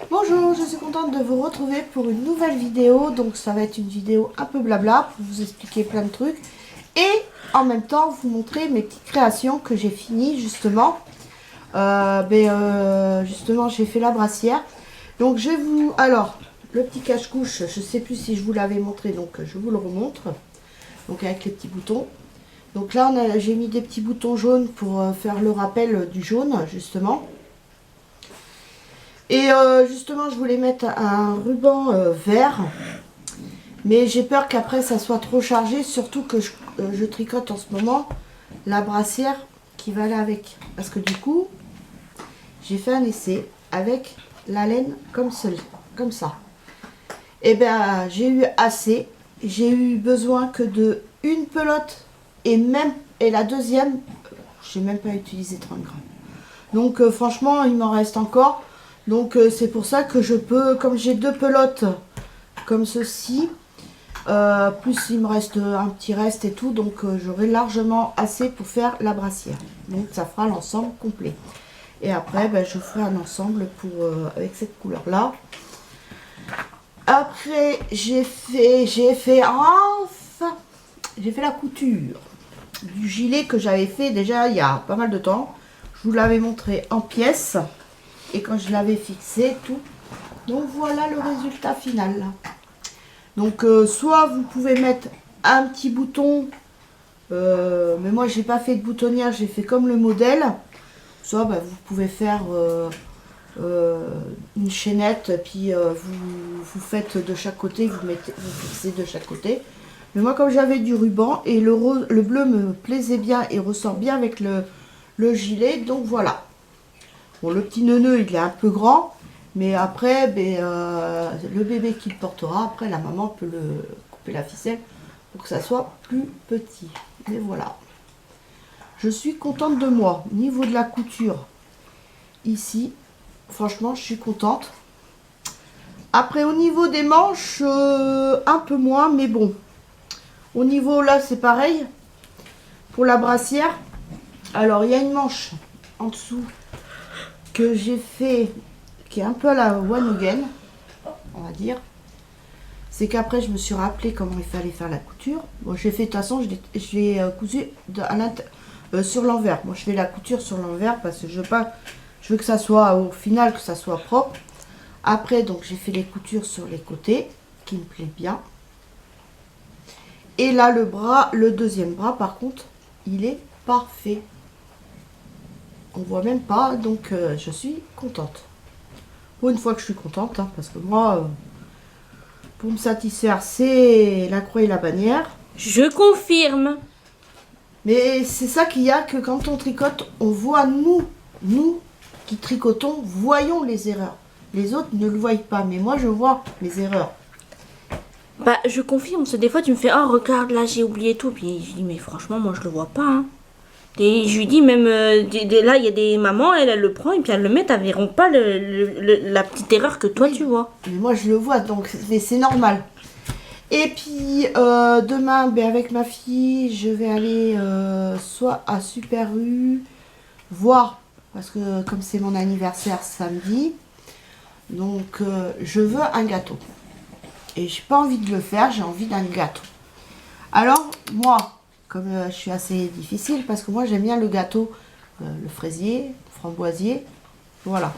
Bonjour, je suis contente de vous retrouver pour une nouvelle vidéo. Donc ça va être une vidéo un peu blabla pour vous expliquer plein de trucs. Et en même temps vous montrer mes petites créations que j'ai finies justement. Justement j'ai fait la brassière. Donc je vais vous... Alors, le petit cache-couche, je sais plus si je vous l'avais montré, donc je vous le remontre. Donc avec les petits boutons. Donc là j'ai mis des petits boutons jaunes pour faire le rappel du jaune justement. Et justement, je voulais mettre un ruban vert. Mais j'ai peur qu'après, ça soit trop chargé. Surtout que je tricote en ce moment la brassière qui va aller avec. Parce que du coup, j'ai fait un essai avec la laine comme ça. Et bien, j'ai eu assez. J'ai eu besoin que de une pelote. Et la deuxième, j'ai même pas utilisé 30 grammes. Donc franchement, il m'en reste encore. Donc c'est pour ça que je peux, comme j'ai deux pelotes comme ceci, plus il me reste un petit reste et tout, donc j'aurai largement assez pour faire la brassière. Donc ça fera l'ensemble complet. Et après, je ferai un ensemble pour avec cette couleur là. Après, j'ai fait la couture du gilet que j'avais fait déjà il y a pas mal de temps. Je vous l'avais montré en pièces. Et quand je l'avais fixé, tout. Donc voilà le résultat final. Donc soit vous pouvez mettre un petit bouton. Mais moi j'ai pas fait de boutonnière, j'ai fait comme le modèle. Soit vous pouvez faire une chaînette. Puis vous faites de chaque côté, vous fixez de chaque côté. Mais moi comme j'avais du ruban et le bleu me plaisait bien et ressort bien avec le gilet. Donc voilà. Bon, le petit neuneu, il est un peu grand, mais après, le bébé qui le portera, après la maman peut le couper la ficelle pour que ça soit plus petit. Mais voilà. Je suis contente de moi. Au niveau de la couture, ici, franchement, je suis contente. Après, au niveau des manches, un peu moins, mais bon. Au niveau, là, c'est pareil. Pour la brassière, alors, il y a une manche en dessous que j'ai fait, qui est un peu à la one again, on va dire. C'est qu'après je me suis rappelé comment il fallait faire la couture. Bon, j'ai fait de toute façon, je l'ai cousu sur l'envers. Moi je fais la couture sur l'envers parce que je veux que ça soit au final, que ça soit propre. Après donc j'ai fait les coutures sur les côtés qui me plaît bien. Et là le deuxième bras par contre, il est parfait. On voit même pas, donc je suis contente. Pour une fois que je suis contente, hein, parce que moi, pour me satisfaire, c'est la croix et la bannière. Je confirme. Mais c'est ça qu'il y a, que quand on tricote, on voit nous qui tricotons, voyons les erreurs. Les autres ne le voient pas, mais moi je vois mes erreurs. Bah, je confirme, parce que des fois tu me fais, oh regarde là j'ai oublié tout, puis je dis mais franchement moi je le vois pas. Hein. Et je lui dis même, là il y a des mamans, elle le prend et puis elle le met, elles verront pas la petite erreur que toi tu vois. Mais moi je le vois, donc c'est normal. Et puis demain, avec ma fille, je vais aller soit à Super U, voir, parce que comme c'est mon anniversaire samedi, donc je veux un gâteau. Et j'ai pas envie de le faire, j'ai envie d'un gâteau. Alors moi, comme je suis assez difficile, parce que moi j'aime bien le gâteau, le fraisier, framboisier, voilà.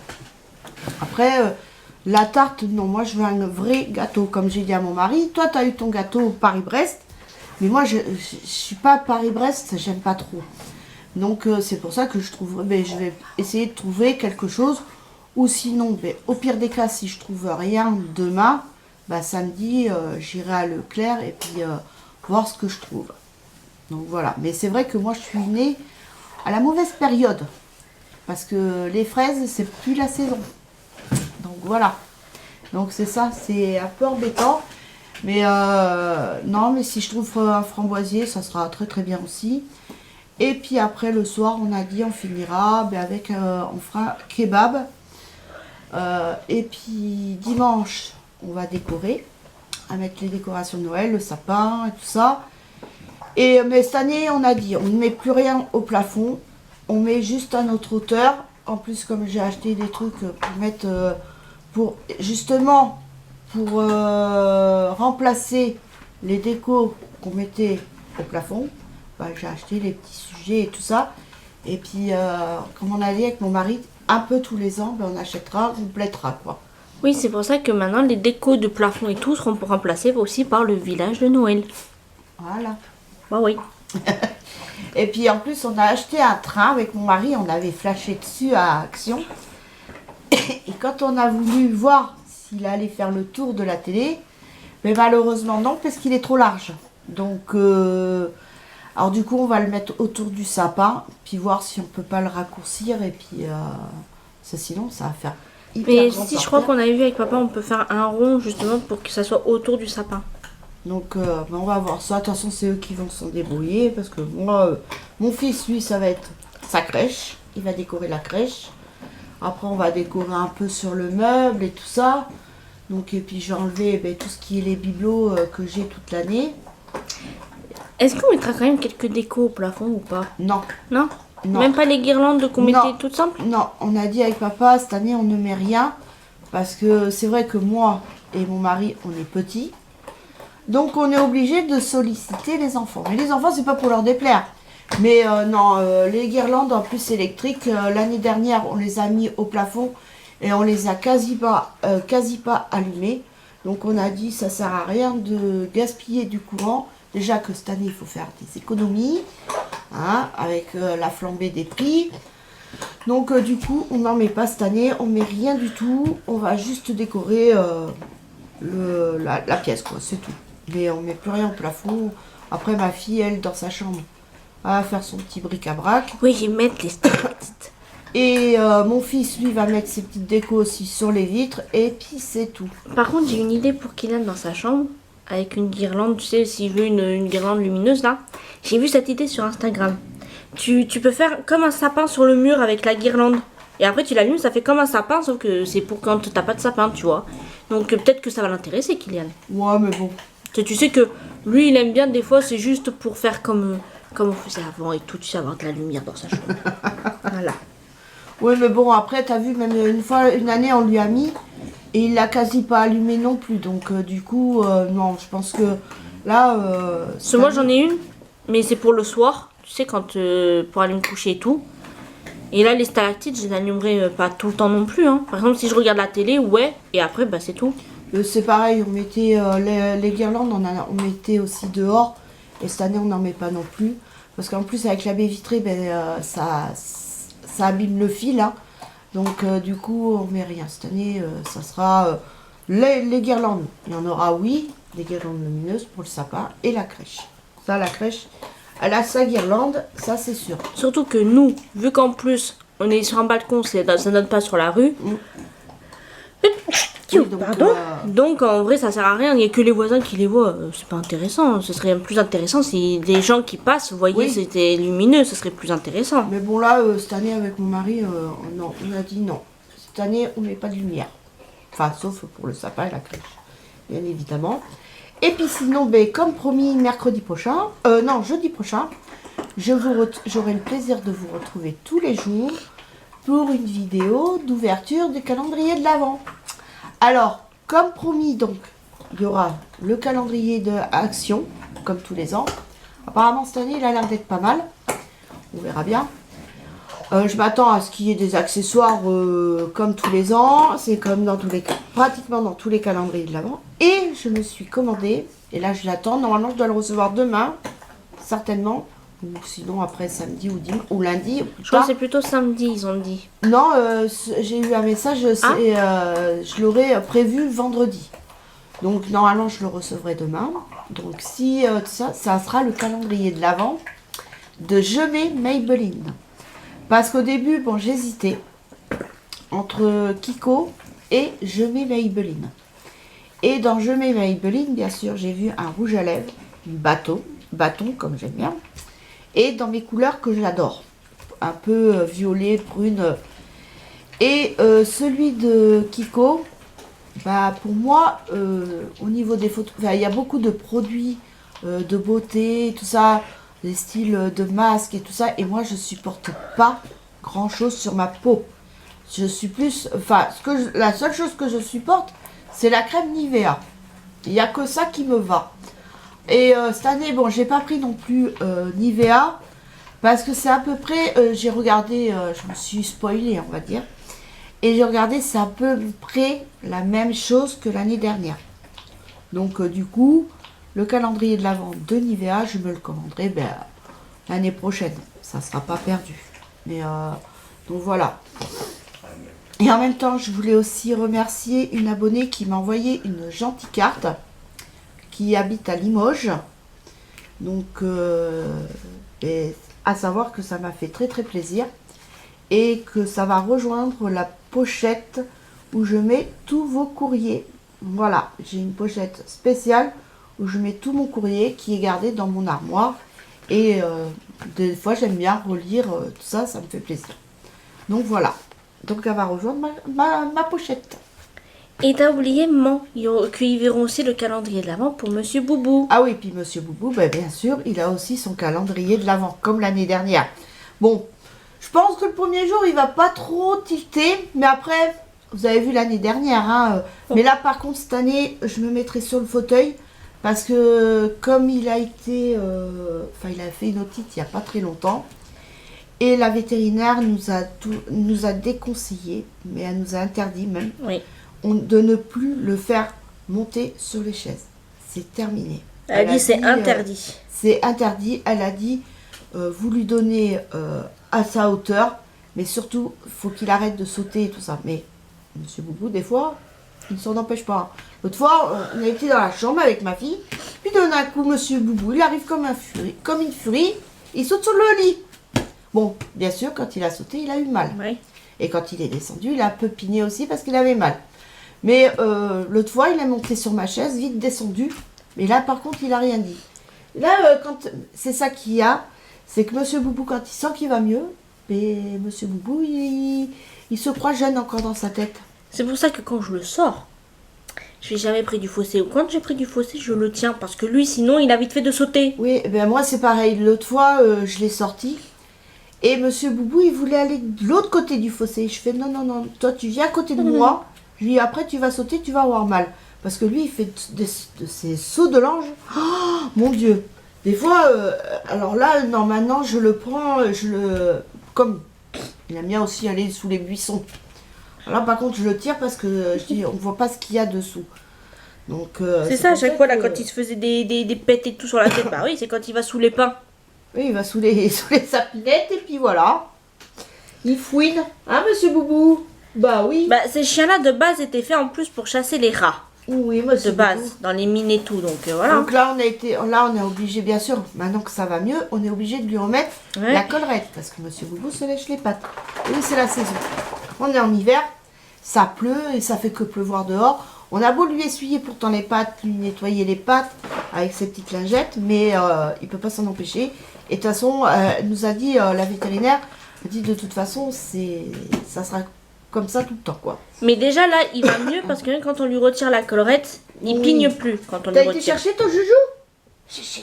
Après, la tarte, non, moi je veux un vrai gâteau, comme j'ai dit à mon mari. Toi, tu as eu ton gâteau Paris-Brest, mais moi je suis pas Paris-Brest, j'aime pas trop. Donc c'est pour ça que je vais essayer de trouver quelque chose. Ou sinon, au pire des cas, si je trouve rien demain, samedi, j'irai à Leclerc et puis voir ce que je trouve. Donc voilà, mais c'est vrai que moi je suis née à la mauvaise période. Parce que les fraises, c'est plus la saison. Donc voilà. Donc c'est ça, c'est un peu embêtant. Mais non, mais si je trouve un framboisier, ça sera très très bien aussi. Et puis après le soir, on a dit, on finira avec, on fera kebab. Et puis dimanche, on va décorer. À mettre les décorations de Noël, le sapin et tout ça. Mais cette année, on a dit, on ne met plus rien au plafond. On met juste à notre hauteur. En plus, comme j'ai acheté des trucs pour pour justement pour remplacer les décos qu'on mettait au plafond, bah, j'ai acheté les petits sujets et tout ça. Et puis, comme on a dit avec mon mari, un peu tous les ans, bah, on achètera, on complétera quoi. Oui, c'est pour ça que maintenant les décos de plafond et tout seront remplacés aussi par le village de Noël. Voilà. Bah oui. Et puis en plus, on a acheté un train avec mon mari, on avait flashé dessus à Action. Et quand on a voulu voir s'il allait faire le tour de la télé, mais malheureusement non, parce qu'il est trop large. Donc, alors du coup, on va le mettre autour du sapin, puis voir si on peut pas le raccourcir. Et puis, sinon, ça va faire hyper Mais grand si par je crois terre. qu'on avait vu avec papa, on peut faire un rond justement pour que ça soit autour du sapin. Donc, on va voir ça. De toute façon, c'est eux qui vont s'en débrouiller. Parce que moi, mon fils, lui, ça va être sa crèche. Il va décorer la crèche. Après, on va décorer un peu sur le meuble et tout ça. Donc, et puis, j'ai enlevé tout ce qui est les bibelots que j'ai toute l'année. Est-ce qu'on mettra quand même quelques décos au plafond ou pas? Non, Non? non. Même pas les guirlandes qu'on Non. mettait toutes simples? Non, on a dit avec papa, cette année, on ne met rien. Parce que c'est vrai que moi et mon mari, on est petits. Donc, on est obligé de solliciter les enfants. Mais les enfants, c'est pas pour leur déplaire. Mais non, les guirlandes en plus électriques, l'année dernière, on les a mis au plafond et on les a quasi pas allumées. Donc, on a dit, ça sert à rien de gaspiller du courant. Déjà que cette année, il faut faire des économies, hein, avec la flambée des prix. Donc, du coup, on n'en met pas cette année, on met rien du tout. On va juste décorer la pièce, quoi, c'est tout. Mais on met plus rien au plafond. Après, ma fille, elle, dans sa chambre, elle va faire son petit bric-à-brac. Oui, j'y mettre les stalactites. Et mon fils, lui, va mettre ses petites décos aussi sur les vitres. Et puis, c'est tout. Par contre, j'ai une idée pour Kylian dans sa chambre. Avec une guirlande, tu sais, s'il veut une guirlande lumineuse là. J'ai vu cette idée sur Instagram. Tu peux faire comme un sapin sur le mur avec la guirlande. Et après, tu l'allumes, ça fait comme un sapin, sauf que c'est pour quand t'as pas de sapin, tu vois. Donc peut-être que ça va l'intéresser, Kylian. Ouais, mais bon. Tu sais que lui, il aime bien, des fois, c'est juste pour faire comme on faisait avant et tout, tu sais, avoir de la lumière dans sa chambre. Voilà. Ouais, mais bon, après, t'as vu, même une fois, une année, on lui a mis. Et il l'a quasi pas allumé non plus. Donc, du coup, non, je pense que là. Parce que moi, j'en ai une, mais c'est pour le soir, tu sais, quand pour aller me coucher et tout. Et là, les stalactites, je les allumerai pas tout le temps non plus. Hein. Par exemple, si je regarde la télé, ouais, et après, bah, c'est tout. C'est pareil, on mettait les guirlandes, on mettait aussi dehors. Et cette année, on n'en met pas non plus. Parce qu'en plus, avec la baie vitrée, ça abîme le fil. Hein. Donc, du coup, on met rien. Cette année, ça sera les guirlandes. Il y en aura, oui, des guirlandes lumineuses pour le sapin et la crèche. Ça, la crèche, elle a sa guirlande, ça, c'est sûr. Surtout que nous, vu qu'en plus, on est sur un balcon, ça donne pas sur la rue. Oui, donc, Pardon. Donc en vrai ça sert à rien, il n'y a que les voisins qui les voient, c'est pas intéressant. Ce serait plus intéressant si les gens qui passent voyaient Oui. c'était lumineux, ce serait plus intéressant. Mais bon, là, cette année, avec mon mari, non, on a dit non. Cette année, on met pas de lumière. Enfin, sauf pour le sapin et la crèche, bien évidemment. Et puis sinon, comme promis, mercredi prochain, non, jeudi prochain, j'aurai le plaisir de vous retrouver tous les jours pour une vidéo d'ouverture du calendrier de l'Avent. Alors, comme promis, donc, il y aura le calendrier de Action, comme tous les ans. Apparemment, cette année, il a l'air d'être pas mal. On verra bien. Je m'attends à ce qu'il y ait des accessoires comme tous les ans. C'est comme dans pratiquement dans tous les calendriers de l'Avent. Et je me suis commandé, et là je l'attends. Normalement, je dois le recevoir demain, certainement. Ou sinon après samedi ou lundi. Je crois que c'est plutôt samedi, ils ont dit. Non, j'ai eu un message, je l'aurais prévu vendredi. Donc normalement je le recevrai demain. Donc si ça sera le calendrier de l'Avent de Je mets Maybelline. Parce qu'au début, bon, j'hésitais entre Kiko et Je mets Maybelline. Et dans Je mets Maybelline, bien sûr, j'ai vu un rouge à lèvres, bâton comme j'aime bien. Et dans mes couleurs que j'adore, un peu violet, brune. Et celui de Kiko, pour moi, au niveau des photos, il y a beaucoup de produits de beauté, tout ça, des styles de masques et tout ça. Et moi, je supporte pas grand chose sur ma peau. Je suis plus... Enfin, la seule chose que je supporte, c'est la crème Nivea. Il n'y a que ça qui me va. Et cette année, bon, j'ai pas pris non plus Nivea. Parce que c'est à peu près... j'ai regardé... je me suis spoilée, on va dire. Et j'ai regardé, c'est à peu près la même chose que l'année dernière. Donc, du coup, le calendrier de l'Avent de Nivea, je me le commanderai l'année prochaine. Ça ne sera pas perdu. Mais, donc voilà. Et en même temps, je voulais aussi remercier une abonnée qui m'a envoyé une gentille carte, qui habite à Limoges. Donc, à savoir que ça m'a fait très très plaisir. Et que ça va rejoindre la pochette où je mets tous vos courriers. Voilà, j'ai une pochette spéciale où je mets tout mon courrier qui est gardé dans mon armoire. Et des fois, j'aime bien relire tout ça, ça me fait plaisir. Donc voilà. Donc elle va rejoindre ma pochette. Et t'as oublié, maman, qu'ils verront aussi le calendrier de l'Avent pour Monsieur Boubou. Ah oui, puis Monsieur Boubou, bien sûr, il a aussi son calendrier de l'Avent, comme l'année dernière. Bon, je pense que le premier jour, il va pas trop tilter, mais après, vous avez vu l'année dernière, hein. Mais là, par contre, cette année, je me mettrai sur le fauteuil, parce que comme il a été... il a fait une otite il n'y a pas très longtemps, et la vétérinaire nous a déconseillé, mais elle nous a interdit même, Oui. de ne plus le faire monter sur les chaises. C'est terminé. Elle a dit c'est interdit. C'est interdit. Elle a dit, vous lui donnez à sa hauteur, mais surtout, il faut qu'il arrête de sauter et tout ça. Mais Monsieur Boubou, des fois, il ne s'en empêche pas. L'autre fois, on a été dans la chambre avec ma fille, puis d'un coup, Monsieur Boubou, il arrive comme une furie, il saute sur le lit. Bon, bien sûr, quand il a sauté, il a eu mal. Oui. Et quand il est descendu, il a un peu pigné aussi parce qu'il avait mal. Mais l'autre fois, il est monté sur ma chaise, vite descendu. Mais là, par contre, il n'a rien dit. Là, c'est ça qu'il y a, c'est que Monsieur Boubou, quand il sent qu'il va mieux, mais Monsieur Boubou, il se croit jeune encore dans sa tête. C'est pour ça que quand je le sors, je n'ai jamais pris du fossé. Ou quand j'ai pris du fossé, je le tiens. Parce que lui, sinon, il a vite fait de sauter. Oui, moi, c'est pareil. L'autre fois, je l'ai sorti. Et Monsieur Boubou, il voulait aller de l'autre côté du fossé. Je fais non, non, non, toi tu viens à côté de moi. Je lui dis après tu vas sauter, tu vas avoir mal. Parce que lui, il fait de ces sauts de l'ange. Oh, mon Dieu. Des fois, alors là, non, maintenant je le prends, comme il aime bien aussi aller sous les buissons. Alors là, par contre, je le tire parce que je dis, on ne voit pas ce qu'il y a dessous. Donc, c'est ça, à chaque fois, là, quand il se faisait des pètes et tout sur la tête, bah oui, c'est quand il va sous les pins. Oui, il va sous les sapinettes et puis voilà. Il fouine. Hein, Monsieur Boubou? Bah oui. Bah, ces chiens-là, de base, étaient faits en plus pour chasser les rats. Oui, Monsieur De base, Boubou. dans les mines et tout, donc voilà. Donc là, on est obligé, bien sûr, maintenant que ça va mieux, on est obligé de lui remettre la collerette. Parce que Monsieur Boubou se lèche les pattes. Et oui, c'est la saison. On est en hiver, ça pleut et ça fait que pleuvoir dehors. On a beau lui essuyer pourtant les pattes, lui nettoyer les pattes avec ses petites lingettes, mais il peut pas s'en empêcher. Et de toute façon, elle nous a dit, la vétérinaire, elle dit de toute façon, ça sera comme ça tout le temps, quoi. Mais déjà là, il va mieux parce que quand on lui retire la collerette, il pigne plus quand on lui T'as retire. été chercher ton joujou? Chichi.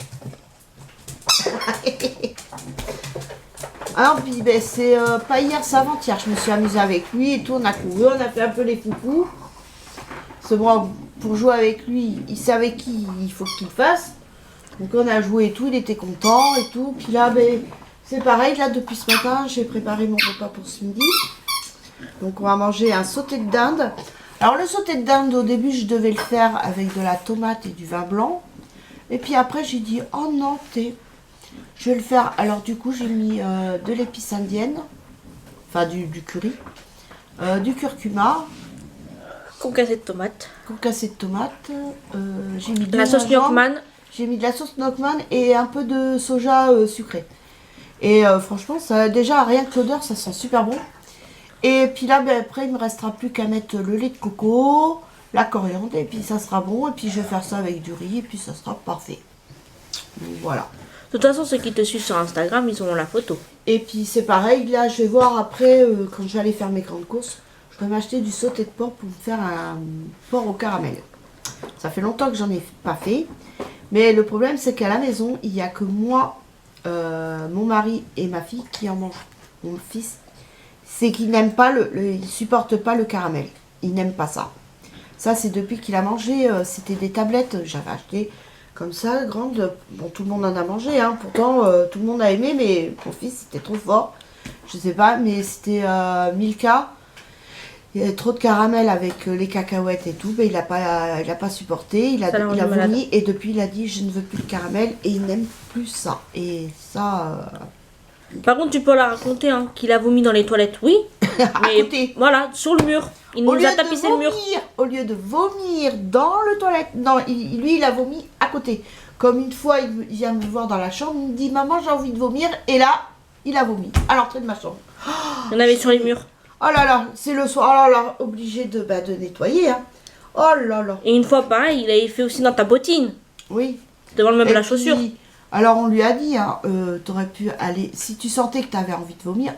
Alors, puis, c'est pas hier, c'est avant-hier. Je me suis amusée avec lui et tout. On a couru, on a fait un peu les foufous. C'est bon, pour jouer avec lui, il savait qui il faut qu'il fasse. Donc on a joué et tout, il était content et tout. Puis là, c'est pareil, là depuis ce matin, j'ai préparé mon repas pour ce midi. Donc on va manger un sauté de dinde. Alors le sauté de dinde, au début, je devais le faire avec de la tomate et du vin blanc. Et puis après, j'ai dit, oh non, je vais le faire. Alors du coup, j'ai mis de l'épice indienne, enfin du curry, du curcuma, Concassé de tomate. concassé de tomate, j'ai mis de La sauce gingembre. Yorkman. J'ai mis de la sauce Nockman et un peu de soja sucré. Et franchement, ça, déjà, rien que l'odeur, ça sent super bon. Et puis là, après, il me restera plus qu'à mettre le lait de coco, la coriandre, et puis ça sera bon. Et puis je vais faire ça avec du riz, et puis ça sera parfait. Donc voilà. De toute façon, ceux qui te suivent sur Instagram, ils auront la photo. Et puis c'est pareil, là, je vais voir après, quand je vais aller faire mes grandes courses, je vais m'acheter du sauté de porc pour me faire un porc au caramel. Ça fait longtemps que j'en ai pas fait. Mais le problème, c'est qu'à la maison, il n'y a que moi, mon mari et ma fille qui en mangent. Mon fils. c'est qu'il n'aime pas il supporte pas le caramel. Il n'aime pas ça. Ça, c'est depuis qu'il a mangé, c'était des tablettes, j'avais acheté comme ça, grande. Bon, tout le monde en a mangé, hein. Pourtant, tout le monde a aimé, mais mon fils, c'était trop fort. Je sais pas, mais c'était Milka. Il y avait trop de caramel avec les cacahuètes et tout, mais il a pas supporté, il a vomi, et depuis il a dit je ne veux plus de caramel, et il n'aime plus ça. Et ça... Par contre, tu peux la raconter, hein, qu'il a vomi dans les toilettes, oui. Mais côté. Voilà, sur le mur. Il nous a tapissé le mur. Au lieu de vomir dans le toilette, non, lui il a vomi à côté. Comme une fois, il vient me voir dans la chambre, il me dit maman j'ai envie de vomir, et là, il a vomi à l'entrée de ma chambre. Il y en avait sur les murs. Oh là là, c'est le soir, oh là là, obligé de nettoyer, hein. Oh là là. Et une fois, pareil, il avait fait aussi dans ta bottine. Oui. Devant le meuble Et à chaussures. Alors on lui a dit, hein, t'aurais pu aller, si tu sentais que t'avais envie de vomir,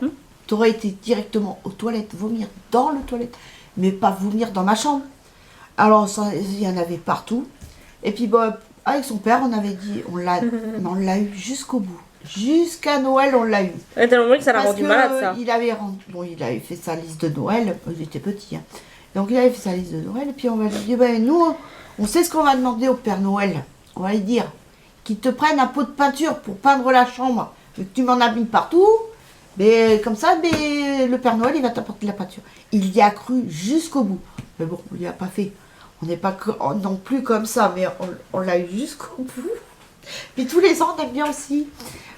t'aurais été directement aux toilettes, vomir dans le toilette, mais pas vomir dans ma chambre. Alors il y en avait partout. Et puis bon, avec son père, on avait dit, on l'a eu jusqu'au bout. Jusqu'à Noël, on l'a eu. Ouais, tellement que ça l'a rendu malade, ça. Il avait fait sa liste de Noël, il était petit, hein. Donc il avait fait sa liste de Noël, et puis on va lui dire, ben nous, on sait ce qu'on va demander au Père Noël. On va lui dire qu'il te prenne un pot de peinture pour peindre la chambre, que tu m'en as mis partout, mais comme ça, le Père Noël, il va t'apporter la peinture. Il y a cru jusqu'au bout. Mais bon, on lui a pas fait. On n'est pas non plus comme ça, mais on l'a eu jusqu'au bout. Puis tous les ans, on aime bien aussi.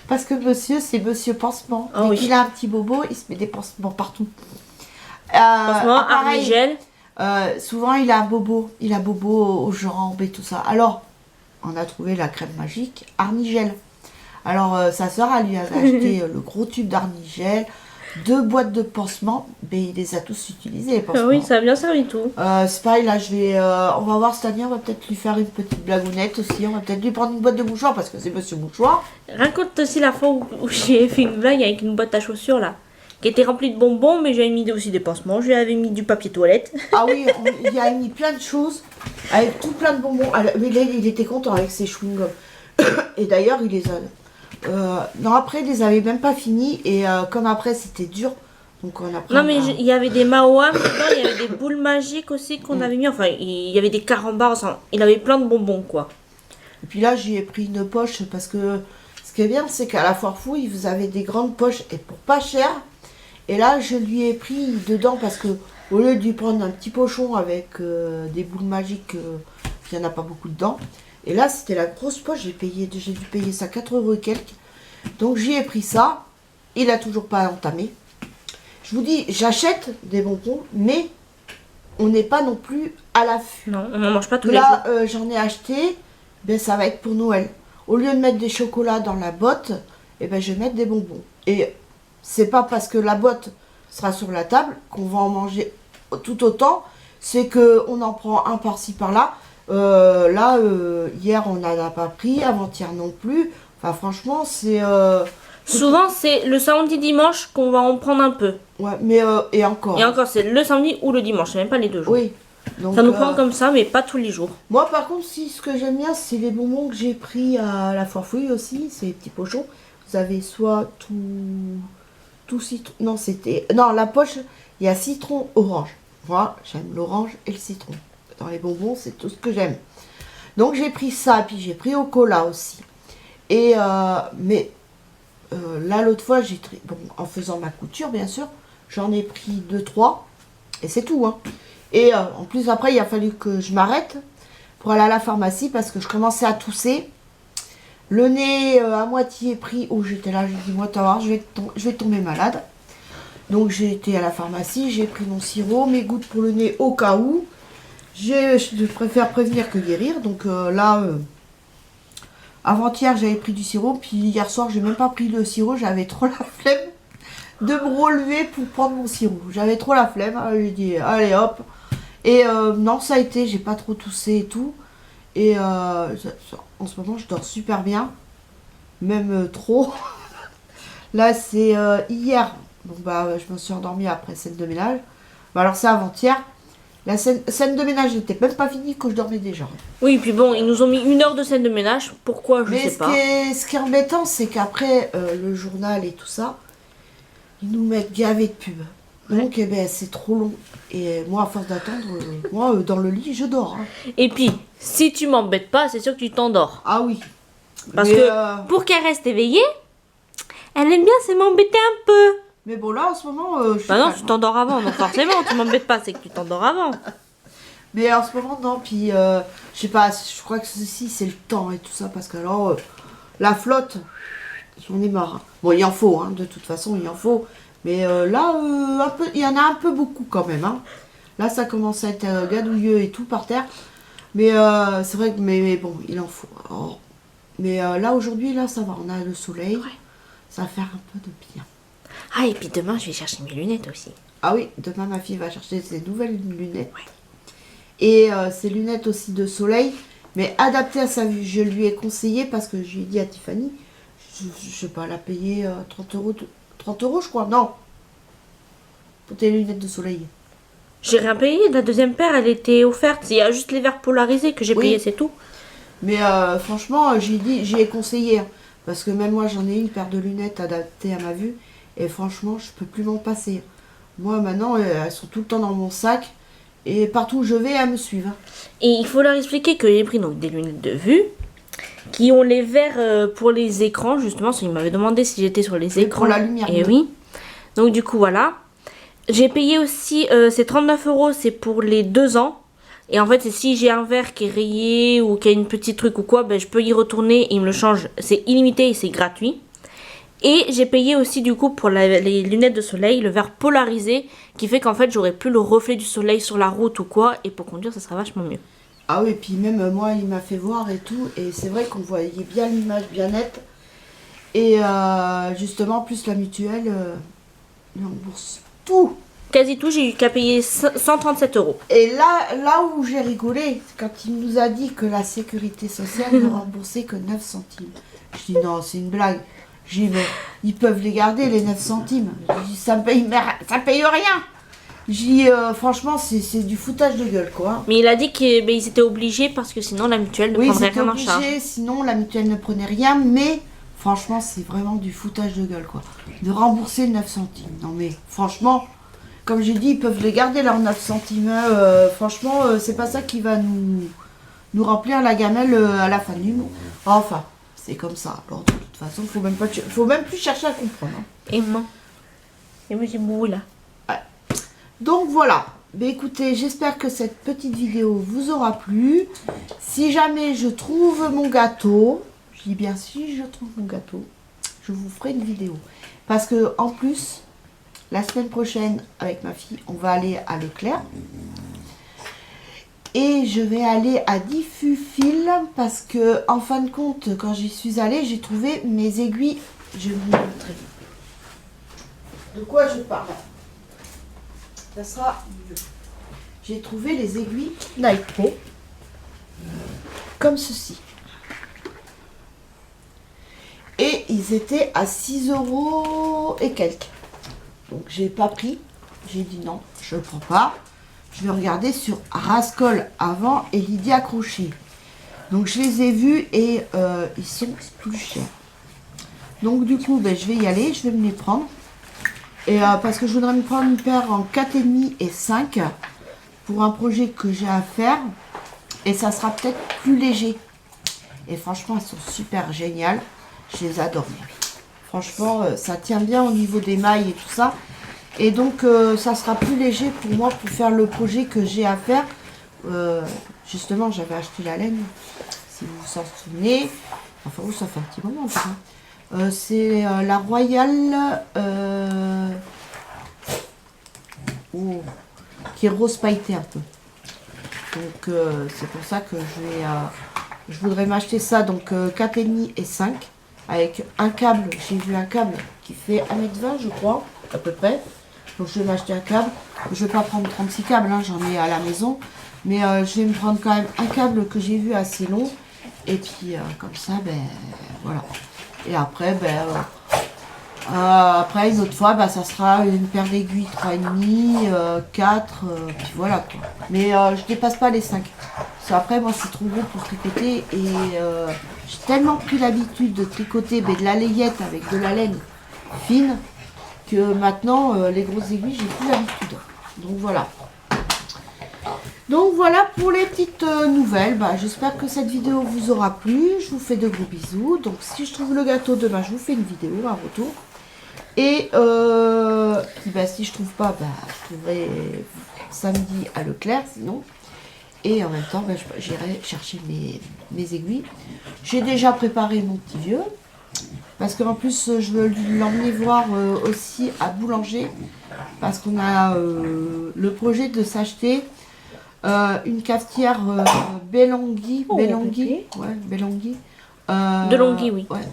Parce que monsieur, c'est monsieur pansement. Oh, Dès oui. qu'il a un petit bobo, il se met des pansements partout. Pansement, pareil, Armigel. souvent, il a un bobo. Il a bobo aux jambes et tout ça. Alors, on a trouvé la crème magique Arnigel. Alors, sa soeur, elle lui avait acheté le gros tube d'Arnigel, 2 boîtes de pansements, mais il les a tous utilisés, les pansements. Oui, ça a bien servi tout. C'est pareil, là, on va voir cette année, on va peut-être lui faire une petite blagounette aussi. On va peut-être lui prendre une boîte de mouchoirs parce que c'est monsieur mouchoir. Raconte aussi la fois où j'ai fait une blague avec une boîte à chaussures là, qui était remplie de bonbons, mais j'avais mis aussi des pansements, j'avais mis du papier toilette. Ah oui, il y a mis plein de choses, avec tout plein de bonbons. Alors, mais là, il était content avec ses chewing-gums. Et d'ailleurs, il les a... non, après, il les avait même pas finis. Et comme après, c'était dur. Donc on a pris Non, mais il y avait des maoam dedans, il y avait des boules magiques aussi qu'on avait mis. Enfin, il y avait des carambars, enfin, il avait plein de bonbons quoi. Et puis là, j'y ai pris une poche parce que ce qui est bien, c'est qu'à la Foire Fouille, vous avez des grandes poches et pour pas cher. Et là, je lui ai pris dedans parce que au lieu de lui prendre un petit pochon avec des boules magiques, il n'y en a pas beaucoup dedans. Et là, c'était la grosse poche, j'ai dû payer ça 4 € et quelques. Donc j'y ai pris ça. Il a toujours pas entamé. Je vous dis, j'achète des bonbons, mais on n'est pas non plus à l'affût. Non, on n'en mange pas tous les Là, jours. j'en ai acheté, ben, ça va être pour Noël. Au lieu de mettre des chocolats dans la botte, eh ben, je vais mettre des bonbons. Et c'est pas parce que la botte sera sur la table qu'on va en manger tout autant. C'est qu'on en prend un par-ci par-là. Hier, on n'en a pas pris, avant-hier non plus. Enfin, franchement, c'est... Souvent, c'est le samedi dimanche qu'on va en prendre un peu. Ouais, mais et encore. Et encore, c'est le samedi ou le dimanche, c'est même pas les 2 jours. Oui. Donc, Ça nous prend comme ça, mais pas tous les jours. moi, par contre, ce que j'aime bien, c'est les bonbons que j'ai pris à la Foire Fouille aussi. C'est les petits pochons. Vous avez soit tout citron. Non, non, la poche, il y a citron orange. Moi, j'aime l'orange et le citron. Dans les bonbons, c'est tout ce que j'aime. Donc, j'ai pris ça, puis j'ai pris au cola aussi. Et, mais là, l'autre fois, bon, en faisant ma couture, bien sûr, j'en ai pris 2-3. Et c'est tout, hein. Et en plus, après, il a fallu que je m'arrête pour aller à la pharmacie parce que je commençais à tousser. Le nez à moitié pris. Oh, j'étais là, j'ai dit, moi, t'as voir, je vais tomber malade. Donc, j'ai été à la pharmacie, j'ai pris mon sirop, mes gouttes pour le nez au cas où. Je préfère prévenir que guérir. Donc là, avant-hier, j'avais pris du sirop. Puis hier soir, j'ai même pas pris le sirop. J'avais trop la flemme de me relever pour prendre mon sirop. J'avais trop la flemme. Alors, j'ai dit, allez hop. Et non, ça a été, j'ai pas trop toussé et tout. Et en ce moment, je dors super bien. Même trop. Là, c'est hier. Bon, bah, je me suis endormie après scène de ménage. Bah, alors, c'est avant-hier. La scène de ménage n'était même pas finie quand je dormais déjà. Oui, puis bon, ils nous ont mis 1 heure de scène de ménage. Pourquoi, je sais pas. Mais ce qui est embêtant, c'est qu'après le journal et tout ça, ils nous mettent gavé de pubs. Donc eh ben, c'est trop long. Et moi, à force d'attendre, moi, dans le lit, je dors. Hein. Et puis, si tu m'embêtes pas, c'est sûr que tu t'endors. Ah oui. Parce Mais, que pour qu'elle reste éveillée, elle aime bien c'est m'embêter un peu. Mais bon, là, en ce moment, je suis Bah non, calme, tu hein. t'endors avant, donc forcément, tu m'embêtes pas, c'est que tu t'endors avant. Mais en ce moment, non. Puis, je sais pas, je crois que ceci, c'est le temps et tout ça. Parce que alors, la flotte, j'en ai marre. Hein. Bon, il en faut, hein, de toute façon, il en faut. Mais là, il y en a un peu beaucoup quand même. Hein. Là, ça commence à être gadouilleux et tout par terre. Mais c'est vrai que, mais bon, il en faut. Alors, mais là, aujourd'hui, là, ça va. On a le soleil. Ouais. Ça va faire un peu de bien. Ah, et puis demain, je vais chercher mes lunettes aussi. Ah oui, demain, ma fille va chercher ses nouvelles lunettes. Ouais. Et ses lunettes aussi de soleil, mais adaptées à sa vue. Je lui ai conseillé parce que je lui ai dit à Tiffany, je sais pas, elle a payé 30 euros, 30 euros, je crois. Non. Pour tes lunettes de soleil. J'ai rien payé, la deuxième paire, elle était offerte. Il y a juste les verres polarisés que j'ai Oui. payé, c'est tout. Mais franchement, j'y ai conseillé. Hein, parce que même moi, j'en ai une paire de lunettes adaptées à ma vue. Et franchement, je peux plus m'en passer. Moi, maintenant, elles sont tout le temps dans mon sac. Et partout où je vais, elles me suivent. Hein. Et il faut leur expliquer que j'ai pris donc des lunettes de vue qui ont les verres pour les écrans, justement. Parce qu'ils m'avaient demandé si j'étais sur les Oui, écrans. pour la lumière Et bleue. oui. Donc du coup, voilà. J'ai payé aussi, c'est 39 euros, c'est pour les 2 ans. Et en fait, si j'ai un verre qui est rayé ou qui a une petite truc ou quoi, ben, je peux y retourner et il me le change. C'est illimité et c'est gratuit. Et j'ai payé aussi du coup pour les lunettes de soleil, le verre polarisé, qui fait qu'en fait j'aurai plus le reflet du soleil sur la route ou quoi. Et pour conduire, ça sera vachement mieux. Ah oui, puis même moi, il m'a fait voir et tout. Et c'est vrai qu'on voyait bien l'image bien nette. Et justement, plus la mutuelle, lui rembourse tout. Quasi tout, j'ai eu qu'à payer 137 euros. Et là où j'ai rigolé, c'est quand il nous a dit que la sécurité sociale ne remboursait que 9 centimes. Je dis non, c'est une blague. J'ai dit, mais ils peuvent les garder, les 9 centimes. Je dis, ça paye rien. J'ai dit, franchement, c'est du foutage de gueule, quoi. Mais il a dit qu'ils étaient obligés parce que sinon la mutuelle ne Oui, prendrait c'était rien en charge. obligé, sinon la mutuelle ne prenait rien, mais franchement, c'est vraiment du foutage de gueule, quoi. De rembourser 9 centimes. Non, mais franchement, comme j'ai dit, ils peuvent les garder leurs 9 centimes. Hein. Franchement, c'est pas ça qui va nous remplir la gamelle à la fin du mois. Enfin, c'est comme ça. Alors, de toute façon, faut même plus chercher à comprendre. Hein. Et moi j'ai bout là. Donc voilà. Mais écoutez, j'espère que cette petite vidéo vous aura plu. Si jamais je trouve mon gâteau, je dis bien si je trouve mon gâteau, je vous ferai une vidéo. Parce que en plus, la semaine prochaine, avec ma fille, on va aller à Leclerc. Et je vais aller à Diffusfil parce que, en fin de compte, quand j'y suis allée, j'ai trouvé mes aiguilles. Je vais vous montrer. De quoi je parle? Ça sera mieux. J'ai trouvé les aiguilles Nike Pro comme ceci. Et ils étaient à 6 euros et quelques. Donc j'ai pas pris. J'ai dit non, je ne prends pas. Je vais regarder sur Rascol avant et Lydia Crochet. Donc je les ai vus et ils sont plus chers. Donc du coup, je vais y aller, je vais me les prendre. Et parce que je voudrais me prendre une paire en 4,5 et 5 pour un projet que j'ai à faire. Et ça sera peut-être plus léger. Et franchement, elles sont super géniales. Je les adore. Franchement, ça tient bien au niveau des mailles et tout ça. Et donc, ça sera plus léger pour moi pour faire le projet que j'ai à faire. Justement, j'avais acheté la laine, si vous vous en souvenez. Enfin, ça fait un petit moment. C'est la Royale qui est rose pailleté un peu. Donc, c'est pour ça que je voudrais m'acheter ça. Donc, 4,5 et 5 avec un câble. J'ai vu un câble qui fait 1,20 m, je crois, à peu près. Donc, je vais m'acheter un câble. Je vais pas prendre 36 câbles, hein, j'en ai à la maison. Mais je vais me prendre quand même un câble que j'ai vu assez long. Et puis, comme ça, voilà. Et après, après une autre fois, ça sera une paire d'aiguilles 3,5, 4, puis voilà quoi. Mais je dépasse pas les 5. Parce qu'après, moi, c'est trop gros pour tricoter. Et j'ai tellement pris l'habitude de tricoter de la layette avec de la laine fine que maintenant, les grosses aiguilles, j'ai plus l'habitude. Donc voilà. Donc voilà pour les petites nouvelles. Bah, j'espère que cette vidéo vous aura plu. Je vous fais de gros bisous. Donc si je trouve le gâteau demain, je vous fais une vidéo, un retour. Et puis, bah, si je trouve pas, bah, je trouverai samedi à Leclerc sinon. Et en même temps, bah, j'irai chercher mes aiguilles. J'ai déjà préparé mon petit vieux. Parce qu'en plus, je veux l'emmener voir aussi à Boulanger. Parce qu'on a le projet de s'acheter une cafetière Belangui. Oh, Belangui. ok. Ouais, Belangui. De Longhi, oui. Ouais.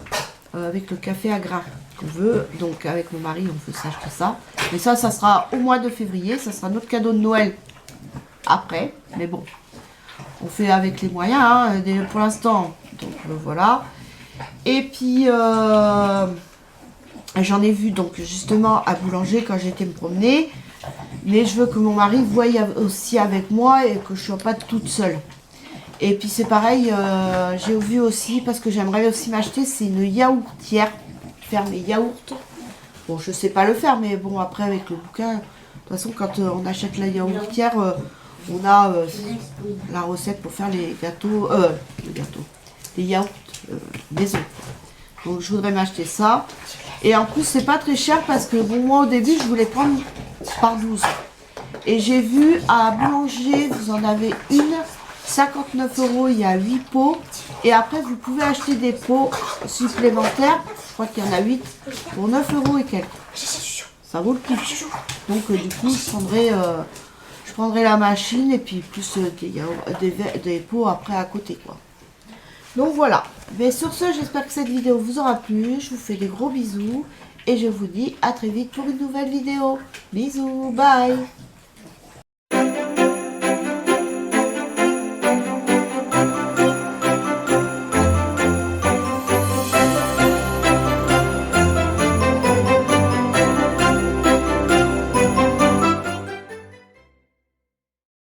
Avec le café à grains qu'on veut. Donc avec mon mari, on veut s'acheter ça. Mais ça sera au mois de février. Ça sera notre cadeau de Noël après. Mais bon, on fait avec les moyens hein, pour l'instant. Donc voilà. Et puis j'en ai vu donc justement à Boulanger quand j'étais me promener. Mais je veux que mon mari voie aussi avec moi et que je ne sois pas toute seule. Et puis c'est pareil, j'ai vu aussi, parce que j'aimerais aussi m'acheter, c'est une yaourtière, faire mes yaourts. Bon, je sais pas le faire, mais bon, après avec le bouquin, de toute façon, quand on achète la yaourtière, on a la recette pour faire les gâteaux, les yaourts maison. Donc je voudrais m'acheter ça. Et en plus, c'est pas très cher parce que bon, moi au début, je voulais prendre par 12. Et j'ai vu à Boulanger, vous en avez une. 59 €, il y a 8 pots. Et après, vous pouvez acheter des pots supplémentaires. Je crois qu'il y en a 8 pour 9 € et quelques. Ça vaut le coup. Donc, du coup, je prendrai la machine et puis plus des pots après à côté, quoi. Donc, voilà. Mais sur ce, j'espère que cette vidéo vous aura plu. Je vous fais des gros bisous. Et je vous dis à très vite pour une nouvelle vidéo. Bisous, bye!